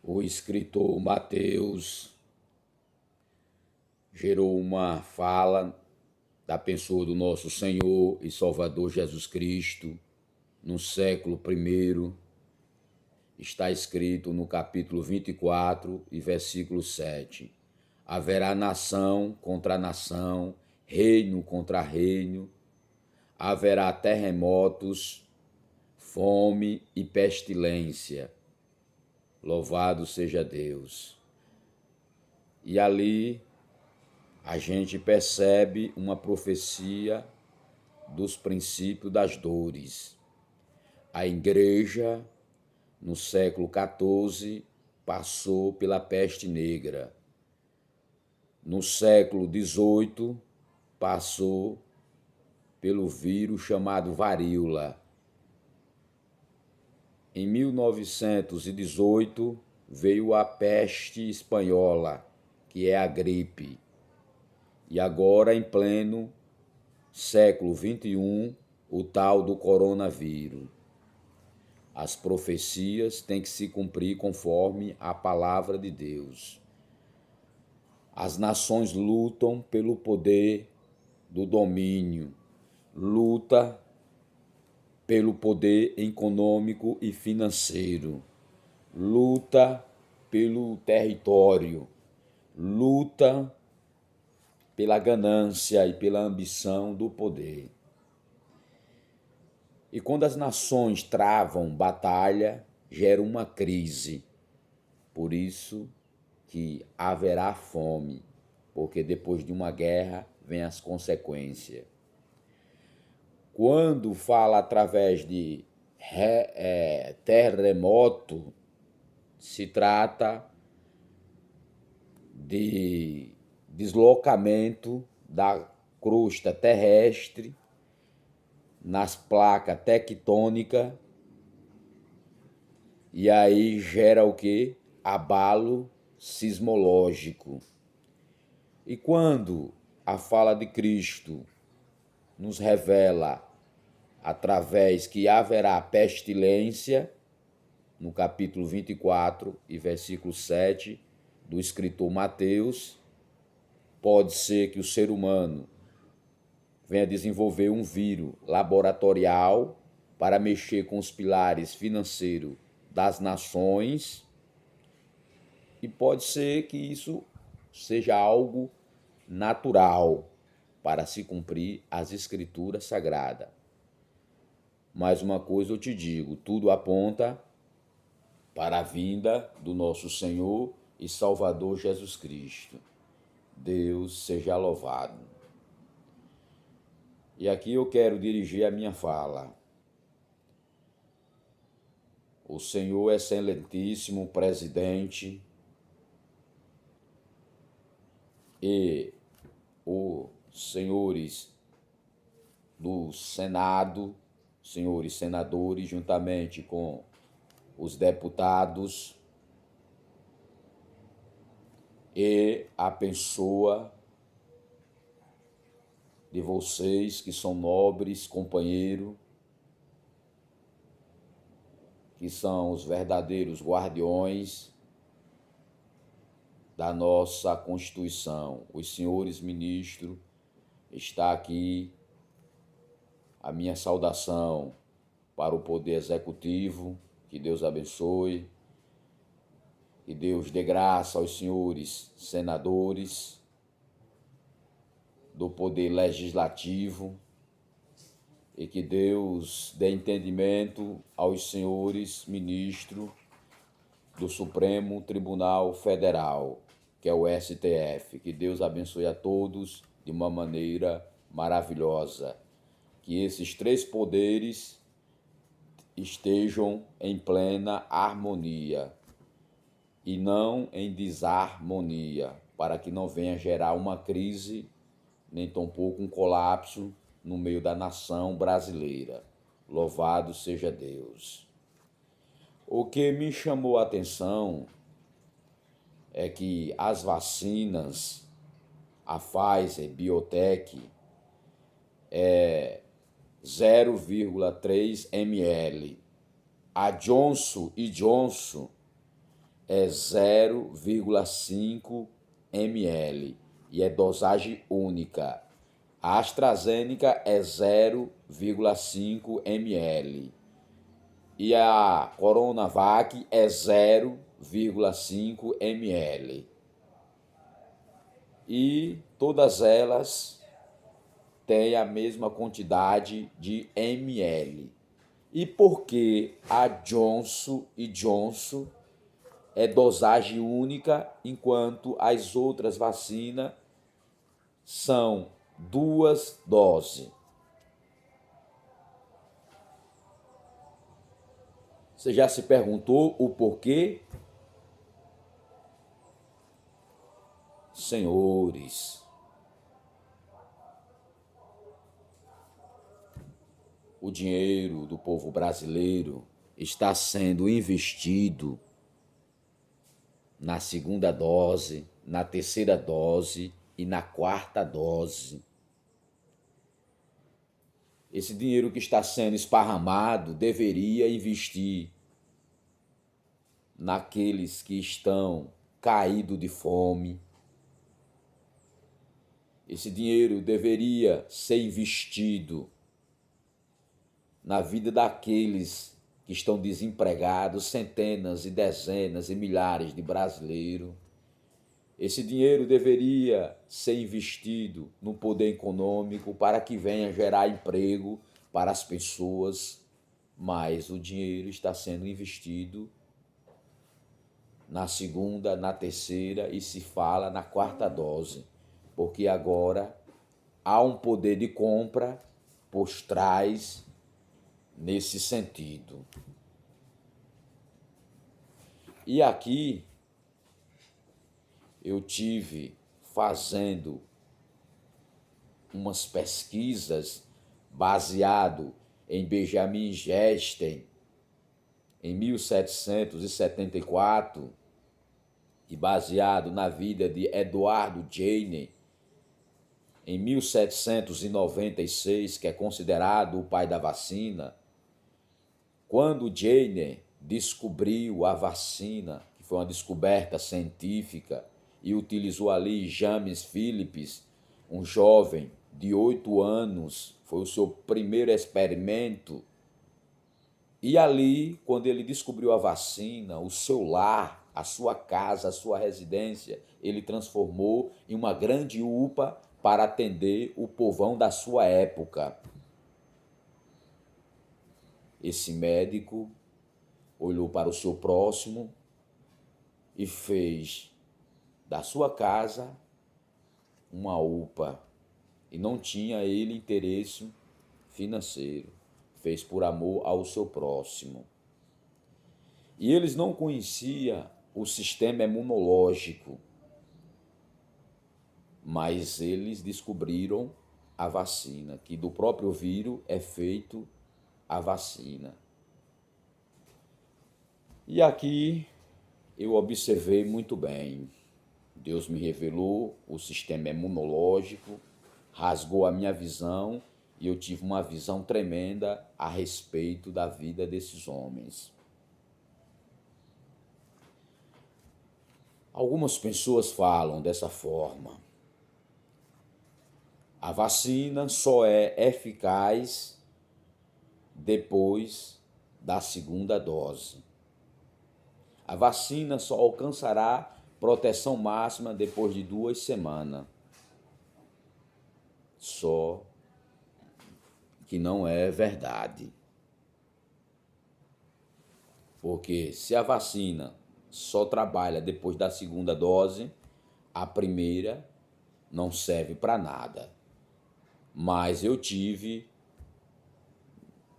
O escritor Mateus gerou uma fala da pessoa do nosso Senhor e Salvador Jesus Cristo no século I. Está escrito no capítulo 24 e versículo 7. Haverá nação contra nação, reino contra reino, haverá terremotos, fome e pestilência. Louvado seja Deus. E ali a gente percebe uma profecia dos princípios das dores. A igreja, no século XIV, passou pela peste negra. No século XVIII, passou pelo vírus chamado varíola. Em 1918, veio a peste espanhola, que é a gripe. E agora, em pleno século XXI, o tal do coronavírus. As profecias têm que se cumprir conforme a palavra de Deus. As nações lutam pelo poder do domínio, luta pelo poder econômico e financeiro, luta pelo território, luta pela ganância e pela ambição do poder. E quando as nações travam batalha, gera uma crise. Por isso que haverá fome, porque depois de uma guerra vem as consequências. Quando fala através de terremoto, se trata de deslocamento da crosta terrestre nas placas tectônicas, e aí gera o quê? Abalo sismológico. E quando a fala de Cristo nos revela através que haverá pestilência, no capítulo 24 e versículo 7 do escritor Mateus, pode ser que o ser humano venha desenvolver um vírus laboratorial para mexer com os pilares financeiros das nações, e pode ser que isso seja algo natural para se cumprir as escrituras sagradas. Mais uma coisa eu te digo, tudo aponta para a vinda do nosso Senhor e Salvador Jesus Cristo. Deus seja louvado. E aqui eu quero dirigir a minha fala. O Senhor excelentíssimo presidente e os senhores do Senado, senhores senadores, juntamente com os deputados, e a pessoa de vocês que são nobres companheiros, que são os verdadeiros guardiões da nossa Constituição. Os senhores ministros, está aqui a minha saudação para o Poder Executivo, que Deus abençoe, que Deus dê graça aos senhores senadores do Poder Legislativo, e que Deus dê entendimento aos senhores ministros do Supremo Tribunal Federal, que é o STF. Que Deus abençoe a todos de uma maneira maravilhosa. Que esses três poderes estejam em plena harmonia e não em desarmonia, para que não venha gerar uma crise, nem tampouco um colapso no meio da nação brasileira. Louvado seja Deus. O que me chamou a atenção é que as vacinas, a Pfizer, Biotech, é 0,3 ml. A Johnson & Johnson é 0,5 ml e é dosagem única. A AstraZeneca é 0,5 ml e a Coronavac é 0,5 ml. E todas elas têm a mesma quantidade de ml. E por que a Johnson Johnson é dosagem única, enquanto as outras vacinas são 2 doses? Você já se perguntou o porquê? Senhores, o dinheiro do povo brasileiro está sendo investido na segunda dose, na terceira dose e na quarta dose. Esse dinheiro que está sendo esparramado deveria investir naqueles que estão caídos de fome. Esse dinheiro deveria ser investido na vida daqueles que estão desempregados, centenas e dezenas e milhares de brasileiros. Esse dinheiro deveria ser investido no poder econômico para que venha gerar emprego para as pessoas, mas o dinheiro está sendo investido na segunda, na terceira e se fala na quarta dose, porque agora há um poder de compra por trás nesse sentido. E aqui eu tive fazendo umas pesquisas baseado em Benjamin Gesten em 1774 e baseado na vida de Eduardo Jenner em 1796, que é considerado o pai da vacina. Quando Jenner descobriu a vacina, que foi uma descoberta científica, e utilizou ali James Phillips, um jovem de 8 anos, foi o seu primeiro experimento. E ali, quando ele descobriu a vacina, o seu lar, a sua casa, a sua residência, ele transformou em uma grande UPA para atender o povão da sua época. Esse médico olhou para o seu próximo e fez da sua casa uma UPA. E não tinha ele interesse financeiro. Fez por amor ao seu próximo. E eles não conheciam o sistema imunológico, mas eles descobriram a vacina, que do próprio vírus é feito a vacina. E aqui eu observei muito bem. Deus me revelou o sistema imunológico, rasgou a minha visão e eu tive uma visão tremenda a respeito da vida desses homens. Algumas pessoas falam dessa forma. A vacina só é eficaz depois da segunda dose. A vacina só alcançará proteção máxima depois de 2 semanas. Só que não é verdade. Porque se a vacina só trabalha depois da segunda dose, a primeira não serve para nada. Mas eu tive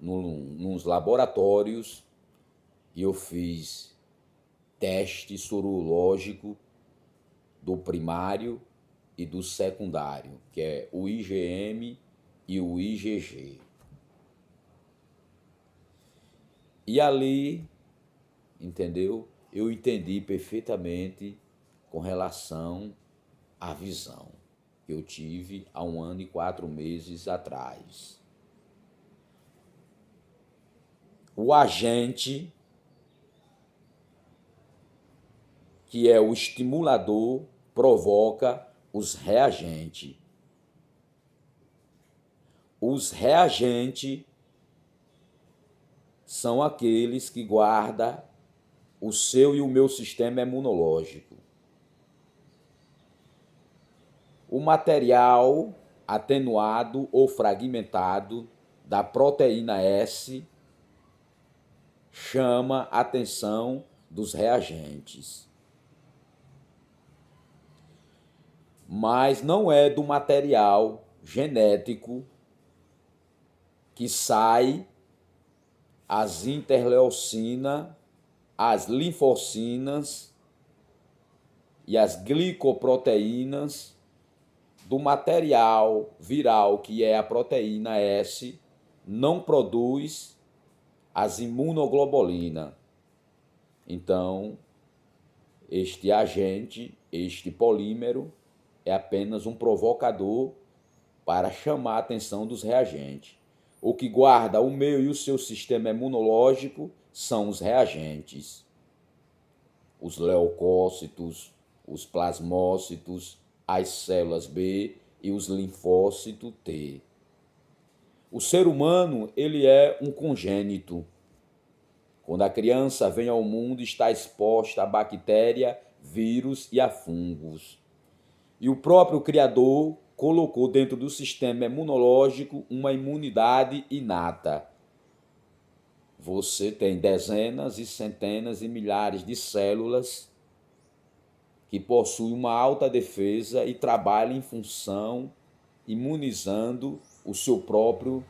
nos laboratórios e eu fiz teste sorológico do primário e do secundário, que é o IgM e o IgG. E ali, entendeu? Eu entendi perfeitamente com relação à visão que eu tive há 1 ano e 4 meses atrás. O agente que é o estimulador, provoca os reagentes. Os reagentes são aqueles que guardam o seu e o meu sistema imunológico. O material atenuado ou fragmentado da proteína S chama a atenção dos reagentes. Mas não é do material genético que sai as interleucinas, as linfocinas e as glicoproteínas do material viral, que é a proteína S, não produz as imunoglobulinas. Então, este agente, este polímero, é apenas um provocador para chamar a atenção dos reagentes. O que guarda o meu e o seu sistema imunológico são os reagentes. Os leucócitos, os plasmócitos, as células B e os linfócitos T. O ser humano, ele é um congênito. Quando a criança vem ao mundo, está exposta a bactéria, vírus e a fungos. E o próprio Criador colocou dentro do sistema imunológico uma imunidade inata. Você tem dezenas e centenas e milhares de células que possuem uma alta defesa e trabalham em função imunizando o seu próprio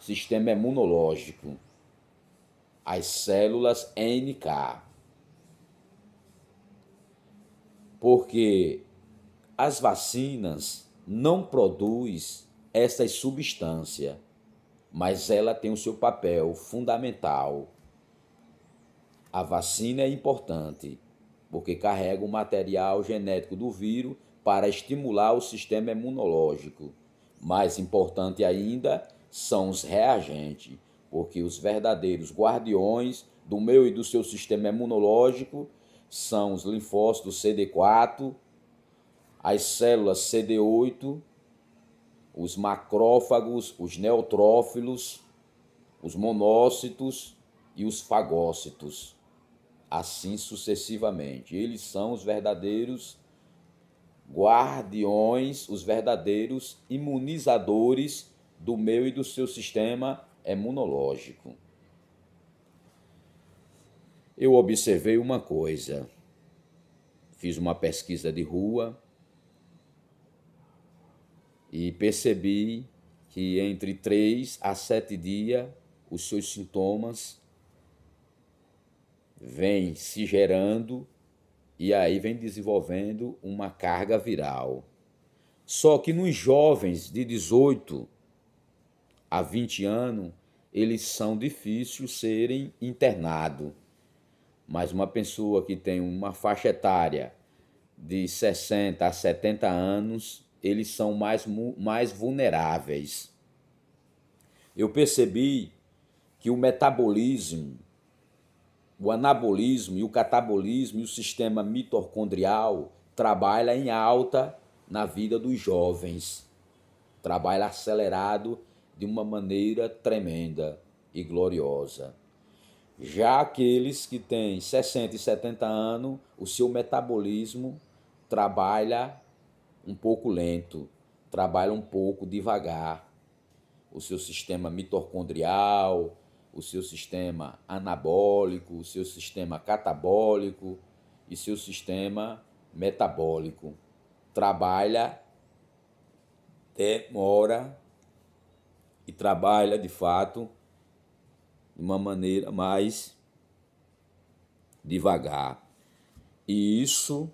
sistema imunológico. As células NK. Porque as vacinas não produzem essas substâncias, mas ela tem o seu papel fundamental. A vacina é importante, porque carrega o material genético do vírus para estimular o sistema imunológico. Mais importante ainda são os reagentes, porque os verdadeiros guardiões do meu e do seu sistema imunológico são os linfócitos CD4, as células CD8, os macrófagos, os neutrófilos, os monócitos e os fagócitos, assim sucessivamente. Eles são os verdadeiros guardiões, os verdadeiros imunizadores do meu e do seu sistema imunológico. Eu observei uma coisa, fiz uma pesquisa de rua e percebi que entre 3 a 7 dias os seus sintomas vêm se gerando e aí vem desenvolvendo uma carga viral. Só que nos jovens de 18 a 20 anos, eles são difíceis serem internados. Mas uma pessoa que tem uma faixa etária de 60 a 70 anos, eles são mais vulneráveis. Eu percebi que o metabolismo, o anabolismo e o catabolismo e o sistema mitocondrial trabalham em alta na vida dos jovens. Trabalha acelerado de uma maneira tremenda e gloriosa. Já aqueles que têm 60 e 70 anos, o seu metabolismo trabalha um pouco lento, trabalha um pouco devagar. O seu sistema mitocondrial, o seu sistema anabólico, o seu sistema catabólico e seu sistema metabólico trabalha, demora e trabalha de fato de uma maneira mais devagar. E isso,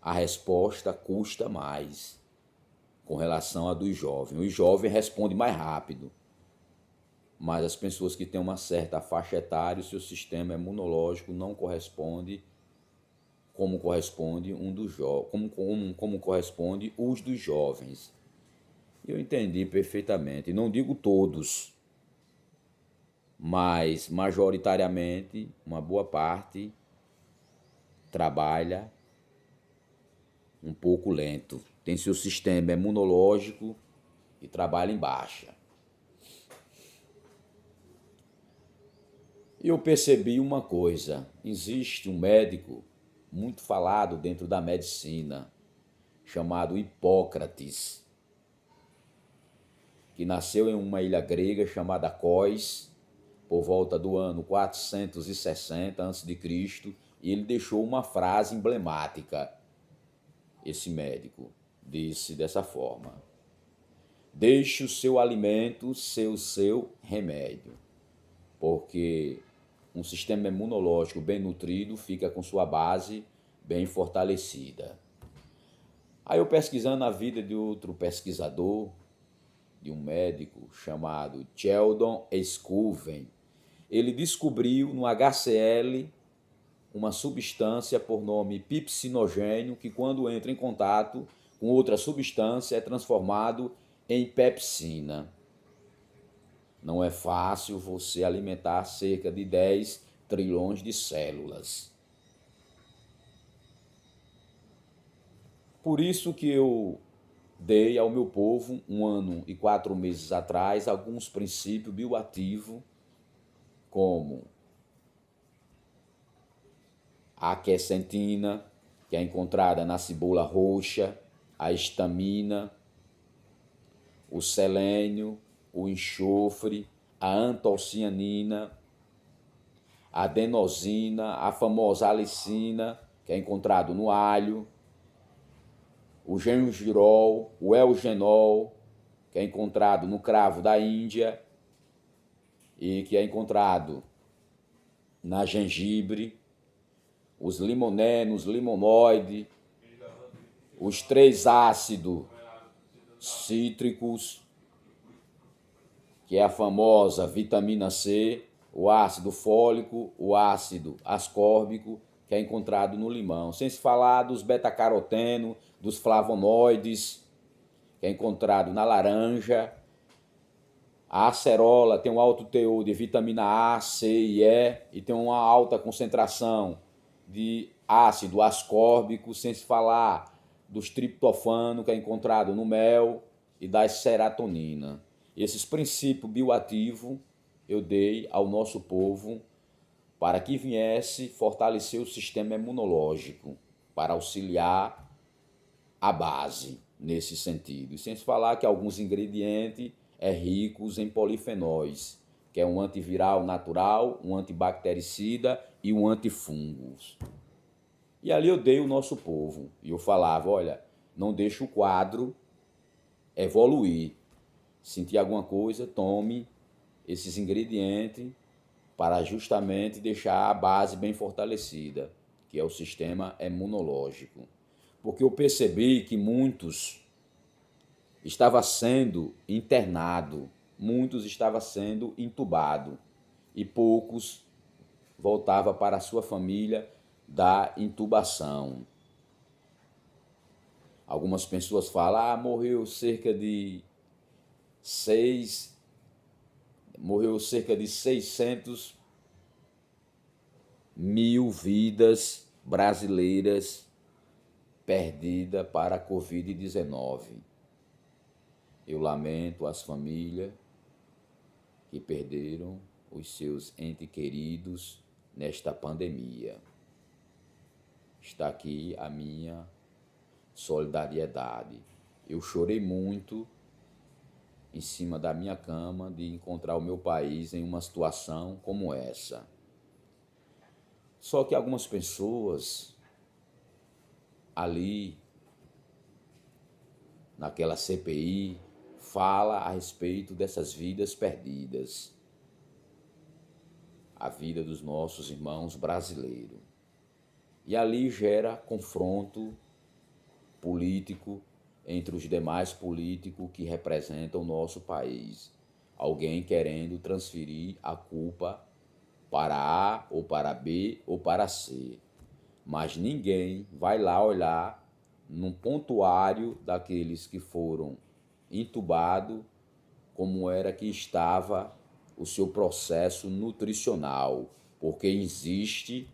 a resposta custa mais com relação a dos jovens. Os jovens respondem mais rápido, mas as pessoas que têm uma certa faixa etária, o seu sistema imunológico não corresponde como corresponde como corresponde os dos jovens. Eu entendi perfeitamente. Não digo todos, mas majoritariamente, uma boa parte trabalha um pouco lento. Tem seu sistema imunológico e trabalha em baixa. Eu percebi uma coisa: existe um médico muito falado dentro da medicina, chamado Hipócrates, que nasceu em uma ilha grega chamada Cós, por volta do ano 460 a.C., e ele deixou uma frase emblemática. Esse médico disse dessa forma: deixe o seu alimento ser o seu remédio, porque um sistema imunológico bem nutrido fica com sua base bem fortalecida. Aí eu, pesquisando a vida de outro pesquisador, de um médico chamado Sheldon Sculven, ele descobriu no HCl uma substância por nome pipsinogênio que, quando entra em contato com outra substância, é transformado em pepsina. Não é fácil você alimentar cerca de 10 trilhões de células. Por isso que eu dei ao meu povo, 1 ano e 4 meses atrás, alguns princípios bioativos, como a quercetina, que é encontrada na cebola roxa, a histamina, o selênio, o enxofre, a antocianina, a adenosina, a famosa alicina, que é encontrado no alho, o gengirol, o eugenol, que é encontrado no cravo da Índia e que é encontrado na gengibre, os limonenos, limonoide, os 3 ácidos cítricos, que é a famosa vitamina C, o ácido fólico, o ácido ascórbico, que é encontrado no limão. Sem se falar dos beta-caroteno, dos flavonoides, que é encontrado na laranja. A acerola tem um alto teor de vitamina A, C e E tem uma alta concentração de ácido ascórbico, sem se falar dos triptofano, que é encontrado no mel, e da serotonina. Esses princípios bioativos eu dei ao nosso povo para que viesse fortalecer o sistema imunológico, para auxiliar a base nesse sentido. E sem se falar que alguns ingredientes é ricos em polifenóis, que é um antiviral natural, um antibactericida e um antifungos. E ali eu dei o nosso povo. E eu falava, olha, não deixe o quadro evoluir. Sentir alguma coisa, tome esses ingredientes para justamente deixar a base bem fortalecida, que é o sistema imunológico. Porque eu percebi que muitos estavam sendo internados, muitos estavam sendo entubados e poucos voltavam para a sua família da intubação. Algumas pessoas falam, morreu cerca de 600 mil vidas brasileiras perdidas para a Covid-19. Eu lamento as famílias que perderam os seus entes queridos nesta pandemia. Está aqui a minha solidariedade. Eu chorei muito em cima da minha cama de encontrar o meu país em uma situação como essa. Só que algumas pessoas ali, naquela CPI, fala a respeito dessas vidas perdidas, a vida dos nossos irmãos brasileiros. E ali gera confronto político entre os demais políticos que representam o nosso país. Alguém querendo transferir a culpa para A, ou para B, ou para C. Mas ninguém vai lá olhar num pontuário daqueles que foram entubados como era que estava o seu processo nutricional, porque existe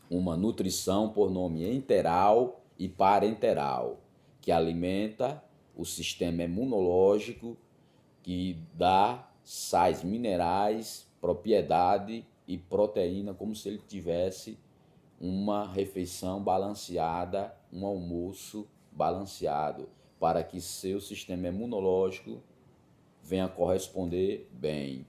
uma nutrição por nome enteral e parenteral, que alimenta o sistema imunológico, que dá sais minerais, propriedade e proteína, como se ele tivesse uma refeição balanceada, um almoço balanceado, para que seu sistema imunológico venha corresponder bem.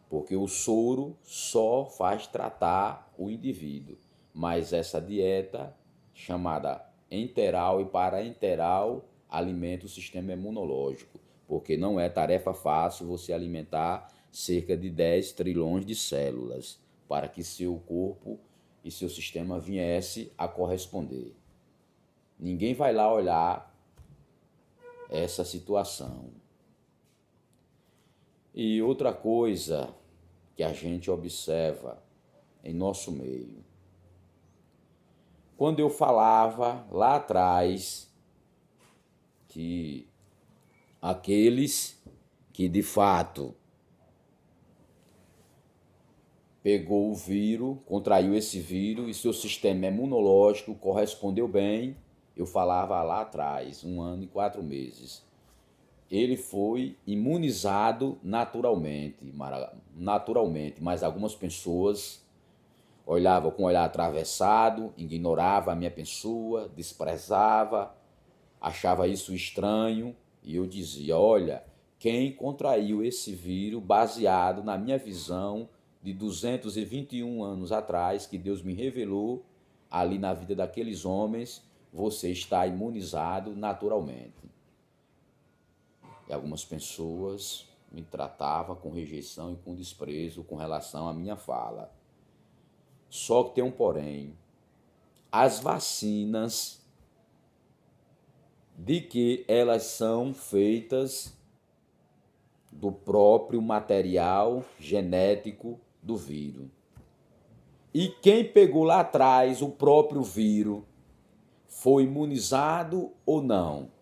Porque o soro só faz tratar o indivíduo, mas essa dieta, chamada enteral e parenteral, alimenta o sistema imunológico, porque não é tarefa fácil você alimentar cerca de 10 trilhões de células para que seu corpo e seu sistema viesse a corresponder. Ninguém vai lá olhar essa situação. E outra coisa que a gente observa em nosso meio. Quando eu falava lá atrás que aqueles que de fato pegou o vírus, contraiu esse vírus e seu sistema imunológico correspondeu bem, eu falava lá atrás, 1 ano e 4 meses. Ele foi imunizado naturalmente, mas algumas pessoas olhavam com o olhar atravessado, ignoravam a minha pessoa, desprezava, achava isso estranho, e eu dizia, olha, quem contraiu esse vírus baseado na minha visão de 221 anos atrás, que Deus me revelou ali na vida daqueles homens, você está imunizado naturalmente. E algumas pessoas me tratavam com rejeição e com desprezo com relação à minha fala. Só que tem um porém. As vacinas, de que elas são feitas do próprio material genético do vírus. E quem pegou lá atrás o próprio vírus foi imunizado ou não?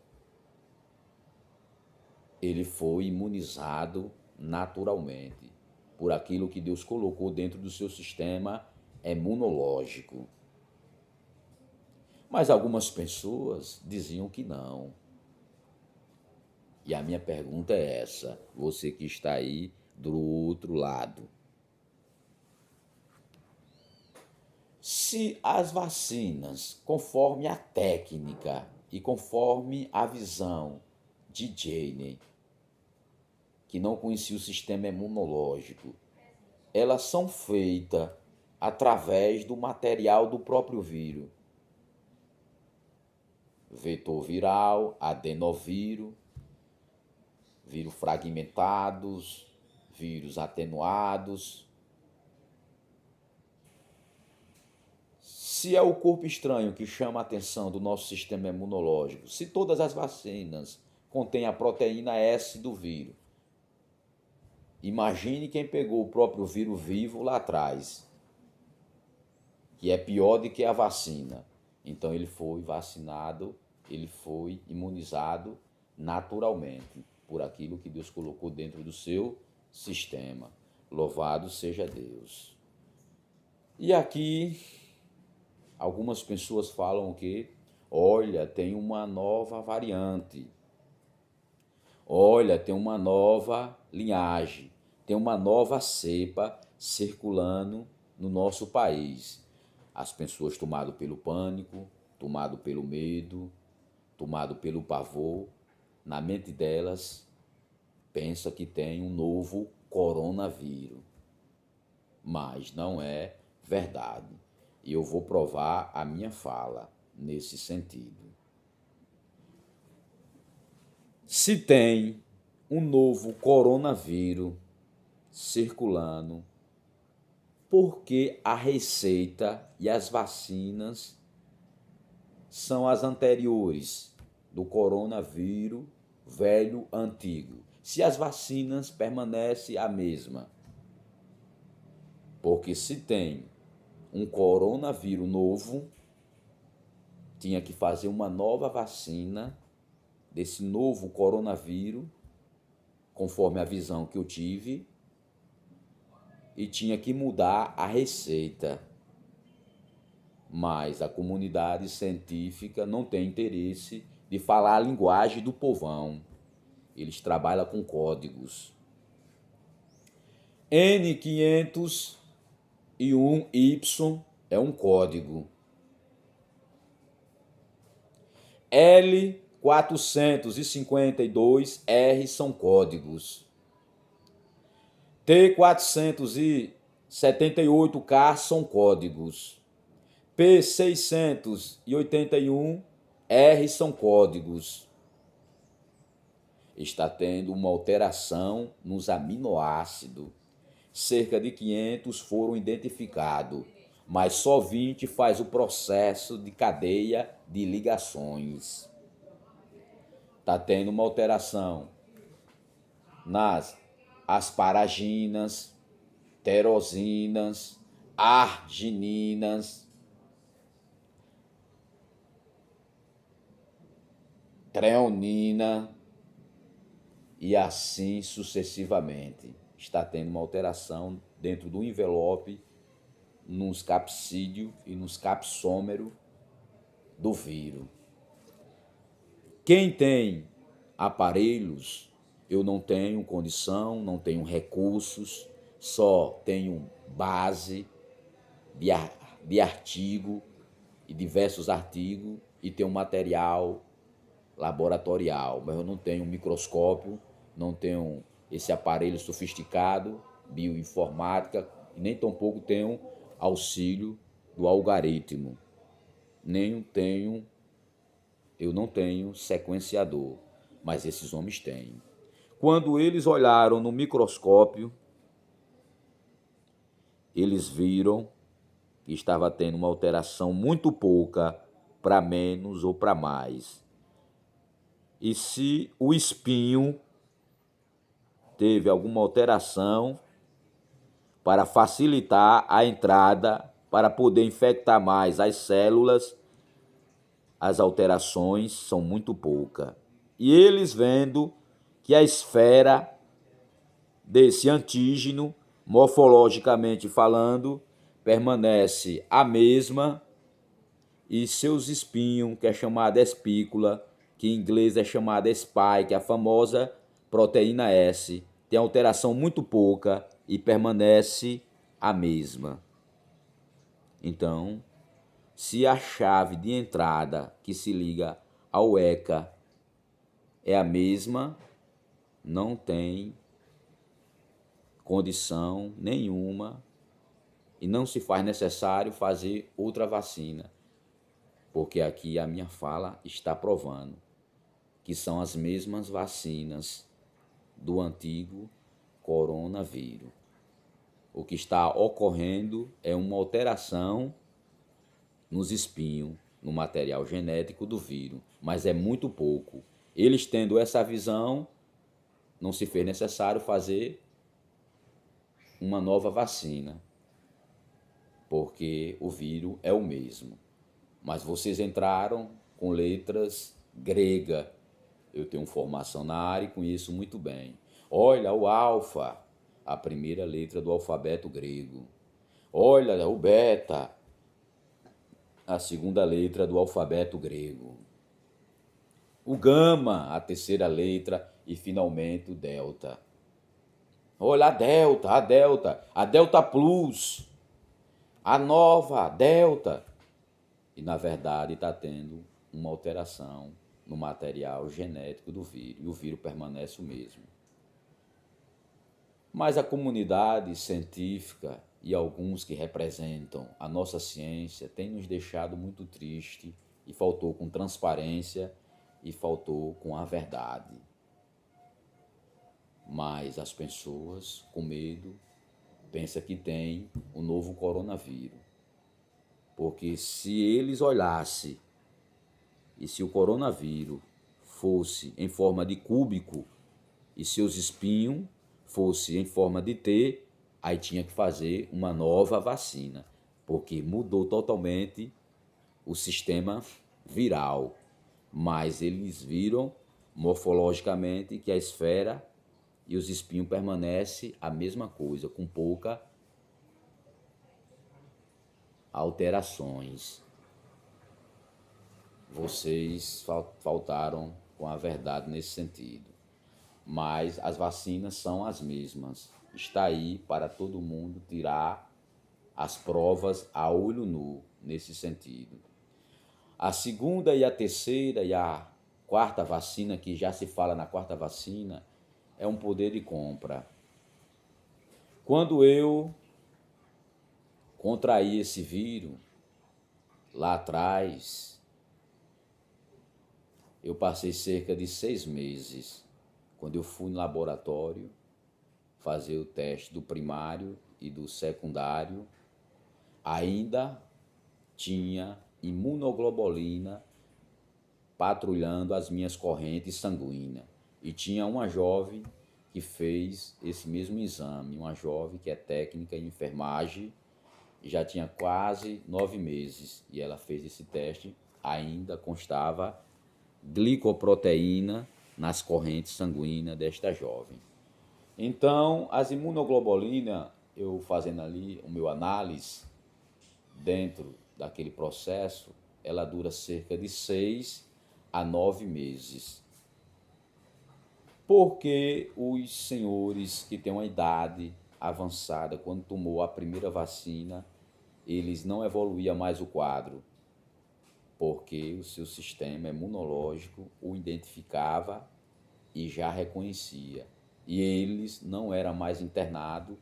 Ele foi imunizado naturalmente por aquilo que Deus colocou dentro do seu sistema imunológico. Mas algumas pessoas diziam que não. E a minha pergunta é essa, você que está aí do outro lado. Se as vacinas, conforme a técnica e conforme a visão de Jane, que não conhecia o sistema imunológico, elas são feitas através do material do próprio vírus. Vetor viral, adenovírus, vírus fragmentados, vírus atenuados. Se é o corpo estranho que chama a atenção do nosso sistema imunológico, se todas as vacinas contêm a proteína S do vírus, imagine quem pegou o próprio vírus vivo lá atrás, que é pior do que a vacina. Então ele foi vacinado, ele foi imunizado naturalmente por aquilo que Deus colocou dentro do seu sistema. Louvado seja Deus. E aqui algumas pessoas falam que, olha, tem uma nova variante. Olha, tem uma nova linhagem, tem uma nova cepa circulando no nosso país. As pessoas tomadas pelo pânico, tomadas pelo medo, tomadas pelo pavor, na mente delas, pensa que tem um novo coronavírus. Mas não é verdade. E eu vou provar a minha fala nesse sentido. Se tem um novo coronavírus circulando, por que a receita e as vacinas são as anteriores do coronavírus velho antigo? Se as vacinas permanecem a mesma. Porque se tem um coronavírus novo, tinha que fazer uma nova vacina desse novo coronavírus, conforme a visão que eu tive, e tinha que mudar a receita. Mas a comunidade científica não tem interesse de falar a linguagem do povão. Eles trabalham com códigos. N501Y é um código. L452R são códigos. T478K são códigos. P681R são códigos. Está tendo uma alteração nos aminoácidos. Cerca de 500 foram identificados, mas só 20 faz o processo de cadeia de ligações. Está tendo uma alteração nas asparaginas, terosinas, argininas, treonina e assim sucessivamente. Está tendo uma alteração dentro do envelope, nos capsídeos e nos capsômeros do vírus. Quem tem aparelhos, eu não tenho condição, não tenho recursos, só tenho base de artigo e diversos artigos e tenho material laboratorial, mas eu não tenho microscópio, não tenho esse aparelho sofisticado, bioinformática, e nem tampouco tenho auxílio do algoritmo. Eu não tenho sequenciador, mas esses homens têm. Quando eles olharam no microscópio, eles viram que estava tendo uma alteração muito pouca para menos ou para mais. E se o espinho teve alguma alteração para facilitar a entrada, para poder infectar mais as células, as alterações são muito poucas. E eles vendo que a esfera desse antígeno, morfologicamente falando, permanece a mesma e seus espinhos, que é chamada espícula, que em inglês é chamada spike, a famosa proteína S, tem alteração muito pouca e permanece a mesma. Então, se a chave de entrada que se liga ao ECA é a mesma, não tem condição nenhuma e não se faz necessário fazer outra vacina, porque aqui a minha fala está provando que são as mesmas vacinas do antigo coronavírus. O que está ocorrendo é uma alteração nos espinhos, no material genético do vírus, mas é muito pouco. Eles tendo essa visão, não se fez necessário fazer uma nova vacina, porque o vírus é o mesmo. Mas vocês entraram com letras gregas. Eu tenho formação na área e conheço muito bem. Olha o alfa, a primeira letra do alfabeto grego. Olha o beta, a segunda letra do alfabeto grego. O gama, a terceira letra e finalmente o delta. Olha a delta plus, a nova delta. E na verdade está tendo uma alteração no material genético do vírus, e o vírus permanece o mesmo. Mas a comunidade científica e alguns que representam a nossa ciência têm nos deixado muito triste e faltou com transparência e faltou com a verdade. Mas as pessoas, com medo, pensam que tem o novo coronavírus. Porque se eles olhassem e se o coronavírus fosse em forma de cúbico e seus espinhos fosse em forma de T, aí tinha que fazer uma nova vacina, porque mudou totalmente o sistema viral. Mas eles viram morfologicamente que a esfera e os espinhos permanecem a mesma coisa, com pouca alterações. vocês faltaram com a verdade nesse sentido. Mas as vacinas são as mesmas. Está aí para todo mundo tirar as provas a olho nu nesse sentido. A segunda e a terceira e a quarta vacina, que já se fala na quarta vacina, é um poder de compra. Quando eu contraí esse vírus, lá atrás, eu passei cerca de 6 meses, quando eu fui no laboratório fazer o teste do primário e do secundário, ainda tinha imunoglobulina patrulhando as minhas correntes sanguíneas. E tinha uma jovem que fez esse mesmo exame, uma jovem que é técnica em enfermagem, já tinha quase 9 meses, e ela fez esse teste, ainda constava glicoproteína nas correntes sanguíneas desta jovem. Então, as imunoglobulinas, eu fazendo ali o meu análise, dentro daquele processo, ela dura cerca de 6 a 9 meses. Porque os senhores que têm uma idade avançada, quando tomou a primeira vacina, eles não evoluíam mais o quadro, porque o seu sistema imunológico o identificava e já reconhecia. E eles não eram mais internados,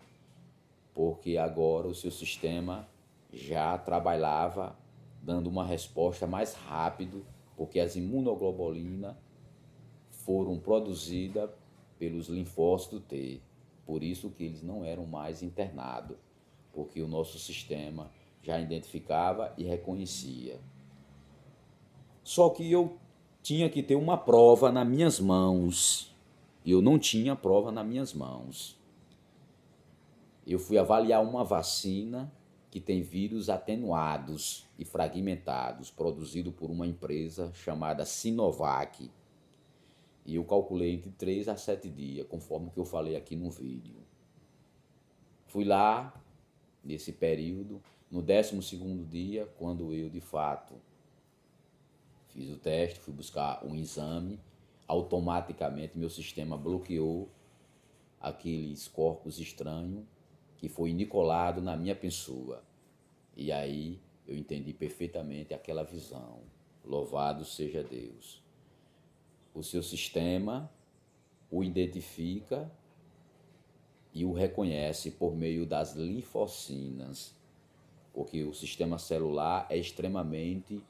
porque agora o seu sistema já trabalhava dando uma resposta mais rápido, porque as imunoglobulinas foram produzidas pelos linfócitos T. Por isso que eles não eram mais internados, porque o nosso sistema já identificava e reconhecia. Só que eu tinha que ter uma prova nas minhas mãos. E eu não tinha prova nas minhas mãos. Eu fui avaliar uma vacina que tem vírus atenuados e fragmentados, produzido por uma empresa chamada Sinovac. E eu calculei entre 3 a 7 dias, conforme que eu falei aqui no vídeo. Fui lá, nesse período, no 12º dia, quando eu, de fato, fiz o teste, fui buscar um exame, automaticamente meu sistema bloqueou aqueles corpos estranhos que foi inicolado na minha pessoa. E aí eu entendi perfeitamente aquela visão. Louvado seja Deus. O seu sistema o identifica e o reconhece por meio das linfocinas, porque o sistema celular é extremamente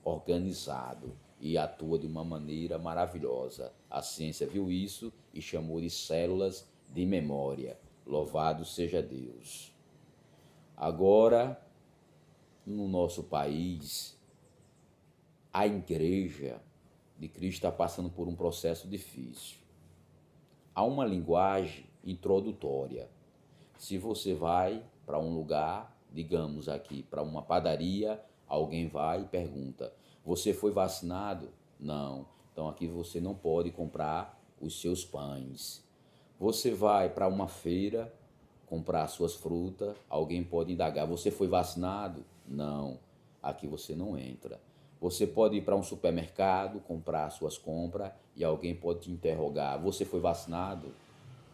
organizado e atua de uma maneira maravilhosa. A ciência viu isso e chamou de células de memória. Louvado seja Deus. Agora, no nosso país, a igreja de Cristo está passando por um processo difícil. Há uma linguagem introdutória. Se você vai para um lugar, digamos aqui, para uma padaria, alguém vai e pergunta: você foi vacinado? Não. Então aqui você não pode comprar os seus pães. Você vai para uma feira comprar suas frutas, alguém pode indagar: você foi vacinado? Não. Aqui você não entra. Você pode ir para um supermercado, comprar suas compras e alguém pode te interrogar: você foi vacinado?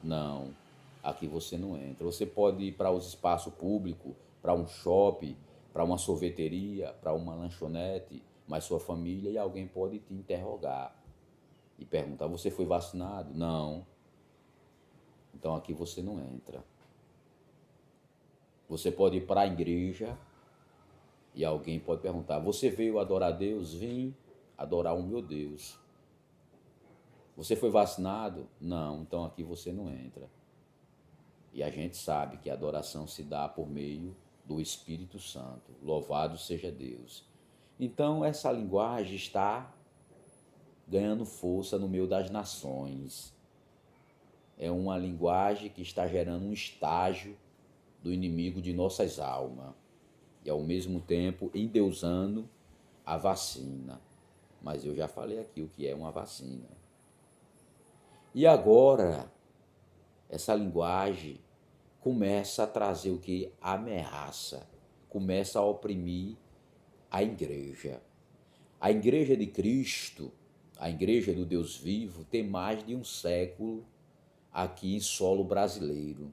Não. Aqui você não entra. Você pode ir para os espaços públicos, para um shopping, para uma sorveteria, para uma lanchonete, mas sua família, e alguém pode te interrogar e perguntar: você foi vacinado? Não. Então aqui você não entra. Você pode ir para a igreja e alguém pode perguntar: você veio adorar a Deus? Vim adorar o meu Deus. Você foi vacinado? Não. Então aqui você não entra. E a gente sabe que a adoração se dá por meio do Espírito Santo. Louvado seja Deus. Então essa linguagem está ganhando força no meio das nações. É uma linguagem que está gerando um estágio do inimigo de nossas almas. E ao mesmo tempo endeusando a vacina. Mas eu já falei aqui o que é uma vacina. E agora, essa linguagem começa a trazer o que? Ameaça. Começa a oprimir a igreja. A Igreja de Cristo, a Igreja do Deus Vivo, tem mais de um século aqui em solo brasileiro.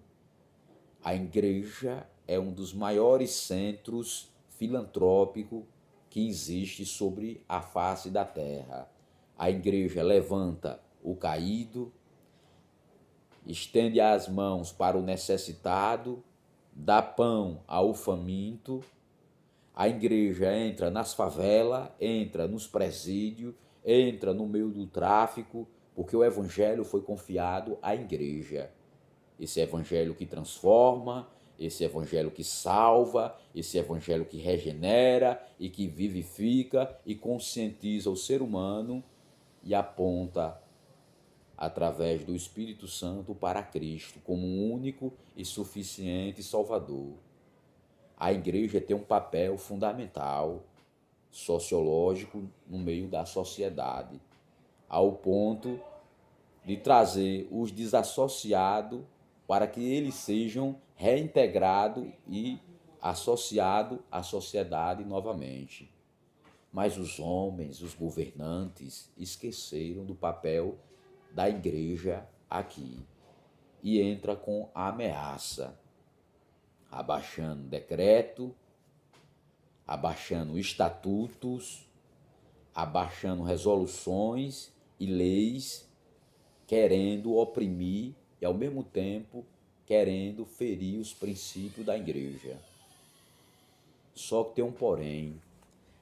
A Igreja é um dos maiores centros filantrópicos que existe sobre a face da terra. A Igreja levanta o caído, estende as mãos para o necessitado, dá pão ao faminto. A igreja entra nas favelas, entra nos presídios, entra no meio do tráfico, porque o evangelho foi confiado à igreja. Esse evangelho que transforma, esse evangelho que salva, esse evangelho que regenera e que vivifica e conscientiza o ser humano e aponta através do Espírito Santo para Cristo como um único e suficiente Salvador. A igreja tem um papel fundamental sociológico no meio da sociedade, ao ponto de trazer os desassociados para que eles sejam reintegrados e associados à sociedade novamente. Mas os homens, os governantes, esqueceram do papel da igreja aqui e entra com a ameaça, abaixando decreto, abaixando estatutos, abaixando resoluções e leis, querendo oprimir e, ao mesmo tempo, querendo ferir os princípios da igreja. Só que tem um porém.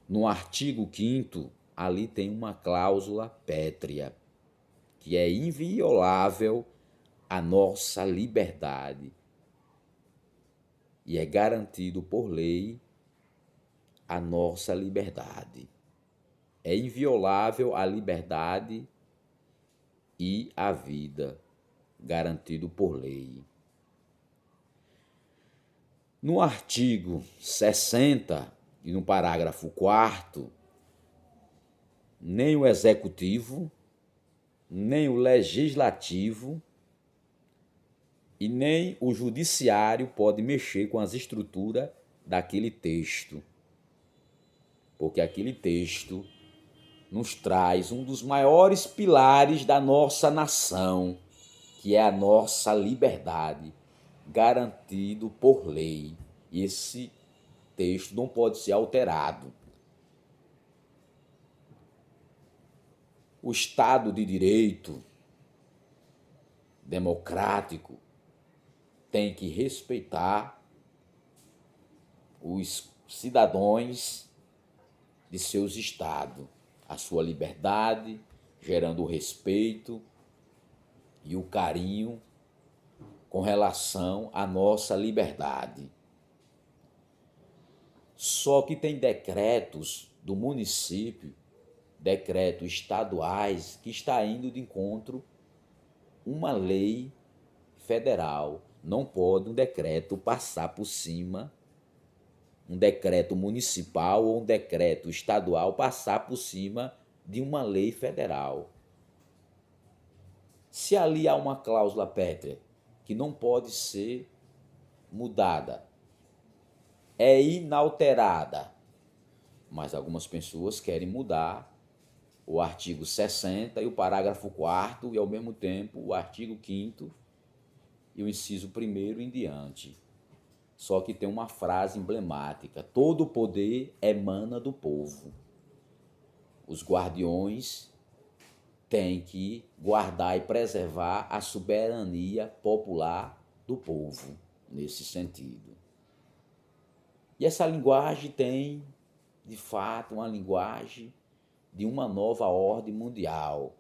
No artigo 5º, ali tem uma cláusula pétrea, que é inviolável a nossa liberdade. E é garantido por lei a nossa liberdade. É inviolável a liberdade e a vida, garantido por lei. No artigo 60 e no parágrafo 4º, nem o executivo, nem o legislativo e nem o judiciário pode mexer com as estruturas daquele texto, porque aquele texto nos traz um dos maiores pilares da nossa nação, que é a nossa liberdade, garantido por lei. E esse texto não pode ser alterado. O Estado de Direito democrático tem que respeitar os cidadãos de seus estados, a sua liberdade, gerando o respeito e o carinho com relação à nossa liberdade. Só que tem decretos do município, decretos estaduais, que está indo de encontro uma lei federal. Não pode um decreto passar por cima, um decreto municipal ou um decreto estadual passar por cima de uma lei federal. Se ali há uma cláusula pétrea que não pode ser mudada, é inalterada, mas algumas pessoas querem mudar o artigo 60 e o parágrafo 4º e, ao mesmo tempo, o artigo 5º e o inciso 1º em diante. Só que tem uma frase emblemática: todo o poder emana do povo. Os guardiões têm que guardar e preservar a soberania popular do povo, nesse sentido. E essa linguagem tem, de fato, uma linguagem de uma nova ordem mundial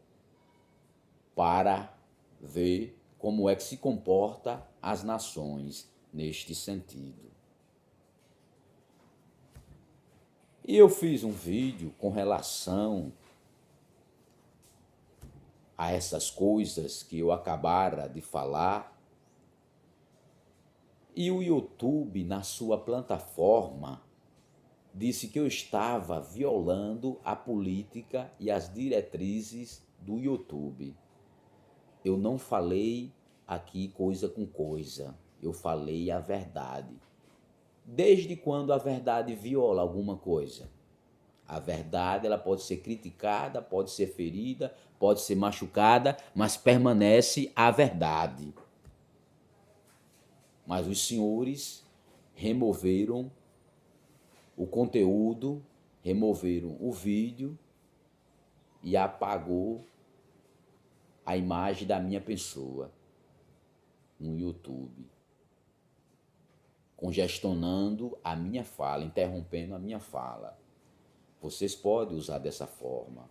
para ver como é que se comporta as nações neste sentido. E eu fiz um vídeo com relação a essas coisas que eu acabara de falar, e o YouTube, na sua plataforma, disse que eu estava violando a política e as diretrizes do YouTube. Eu não falei aqui coisa com coisa, eu falei a verdade. Desde quando a verdade viola alguma coisa? A verdade, ela pode ser criticada, pode ser ferida, pode ser machucada, mas permanece a verdade. Mas os senhores removeram o conteúdo, removeram o vídeo e apagou a imagem da minha pessoa no YouTube, congestionando a minha fala, interrompendo a minha fala. Vocês podem usar dessa forma,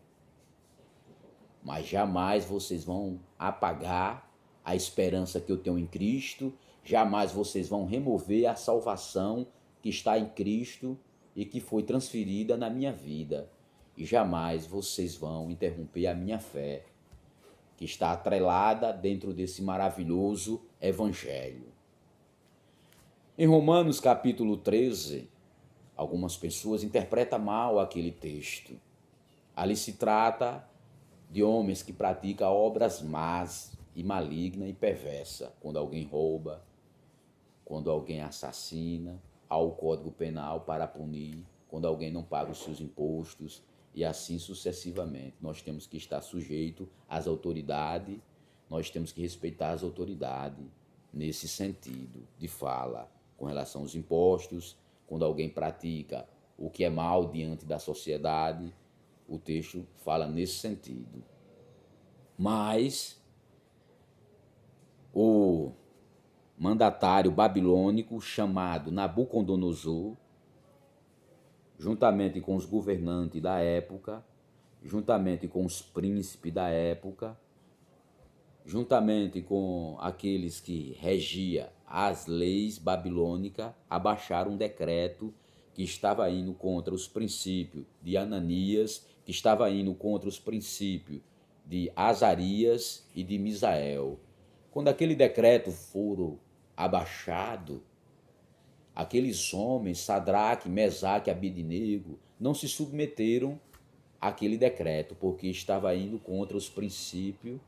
mas jamais vocês vão apagar a esperança que eu tenho em Cristo, jamais vocês vão remover a salvação que está em Cristo e que foi transferida na minha vida. E jamais vocês vão interromper a minha fé, que está atrelada dentro desse maravilhoso Evangelho. Em Romanos capítulo 13, algumas pessoas interpretam mal aquele texto. Ali se trata de homens que praticam obras más e maligna e perversa. Quando alguém rouba, quando alguém assassina, há o Código Penal para punir, quando alguém não paga os seus impostos e assim sucessivamente. Nós temos que estar sujeito às autoridades, nós temos que respeitar as autoridades nesse sentido de fala com relação aos impostos, quando alguém pratica o que é mal diante da sociedade, o texto fala nesse sentido. Mas o mandatário babilônico chamado Nabucodonosor, juntamente com os governantes da época, juntamente com os príncipes da época, juntamente com aqueles que regiam as leis babilônicas, abaixaram um decreto que estava indo contra os princípios de Ananias, que estava indo contra os princípios de Azarias e de Misael. Quando aquele decreto for abaixado, aqueles homens, Sadraque, Mesaque e Abednego, não se submeteram àquele decreto, porque estava indo contra os princípios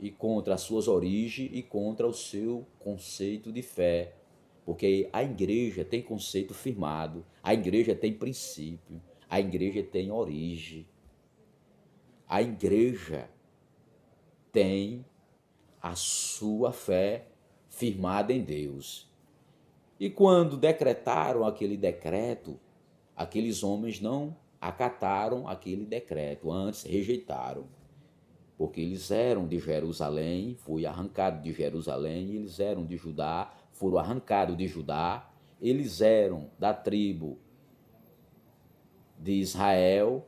e contra as suas origens e contra o seu conceito de fé. Porque a igreja tem conceito firmado, a igreja tem princípio, a igreja tem origem. A igreja tem a sua fé firmada em Deus. E quando decretaram aquele decreto, aqueles homens não acataram aquele decreto, antes rejeitaram. Porque eles eram de Jerusalém, foi arrancado de Jerusalém, eles eram de Judá, foram arrancados de Judá, eles eram da tribo de Israel,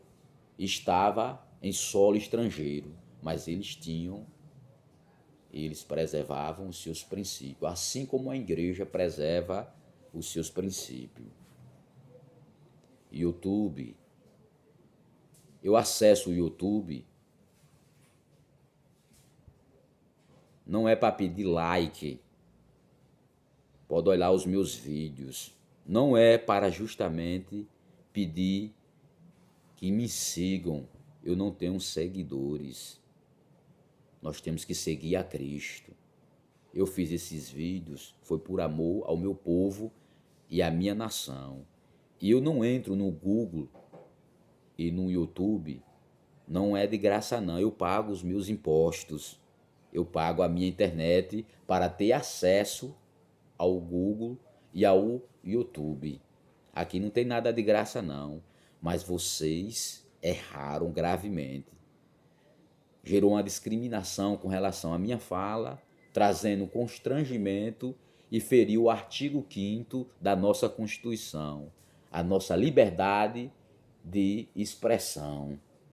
estava em solo estrangeiro, mas eles preservavam os seus princípios, assim como a igreja preserva os seus princípios. YouTube, eu acesso o YouTube, não é para pedir like, pode olhar os meus vídeos, não é para justamente pedir que me sigam, eu não tenho seguidores, nós temos que seguir a Cristo. Eu fiz esses vídeos, foi por amor ao meu povo e à minha nação. E eu não entro no Google e no YouTube, não é de graça não, eu pago os meus impostos, eu pago a minha internet para ter acesso ao Google e ao YouTube. Aqui não tem nada de graça não, mas vocês erraram gravemente. Gerou uma discriminação com relação à minha fala, trazendo constrangimento e feriu o artigo 5º da nossa Constituição, a nossa liberdade de expressão.